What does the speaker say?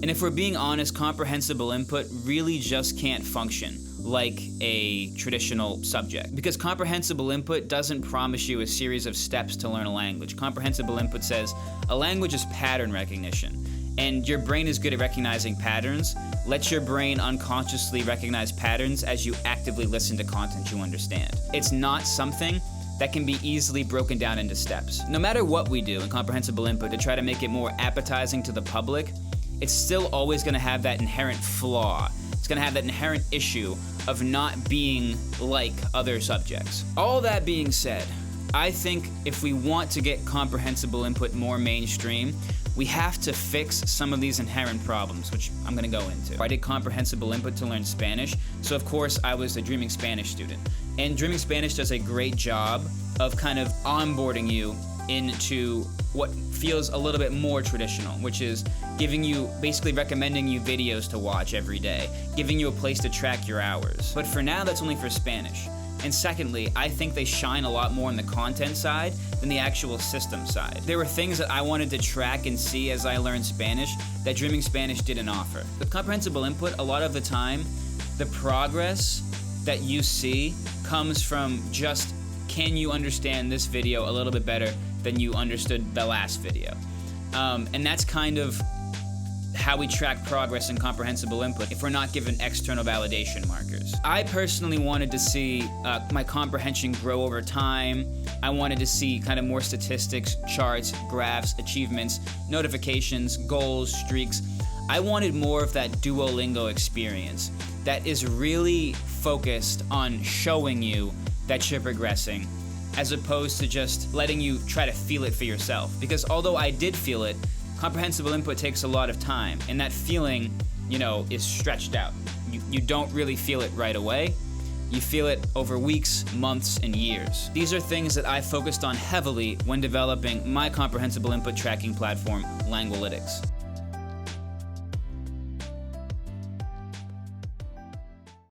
And if we're being honest, comprehensible input really just can't function like a traditional subject, because comprehensible input doesn't promise you a series of steps to learn a language. Comprehensible input says a language is pattern recognition, and your brain is good at recognizing patterns. Let your brain unconsciously recognize patterns as you actively listen to content you understand. It's not something that can be easily broken down into steps. No matter what we do in comprehensible input to try to make it more appetizing to the public, it's still always gonna have that inherent flaw. It's gonna have that inherent issue of not being like other subjects. All that being said, I think if we want to get comprehensible input more mainstream, we have to fix some of these inherent problems, which I'm gonna go into. I did comprehensible input to learn Spanish, so of course I was a Dreaming Spanish student. And Dreaming Spanish does a great job of kind of onboarding you into what feels a little bit more traditional, which is basically recommending you videos to watch every day, giving you a place to track your hours. But for now, that's only for Spanish. And secondly, I think they shine a lot more on the content side than the actual system side. There were things that I wanted to track and see as I learned Spanish that Dreaming Spanish didn't offer. With comprehensible input, a lot of the time, the progress that you see comes from just, can you understand this video a little bit better than you understood the last video? And that's kind of how we track progress in comprehensible input if we're not given external validation markers. I personally wanted to see my comprehension grow over time. I wanted to see kind of more statistics, charts, graphs, achievements, notifications, goals, streaks. I wanted more of that Duolingo experience that is really focused on showing you that you're progressing, as opposed to just letting you try to feel it for yourself. Because although I did feel it, comprehensible input takes a lot of time, and that feeling, is stretched out. You don't really feel it right away. You feel it over weeks, months, and years. These are things that I focused on heavily when developing my comprehensible input tracking platform, Langualytics.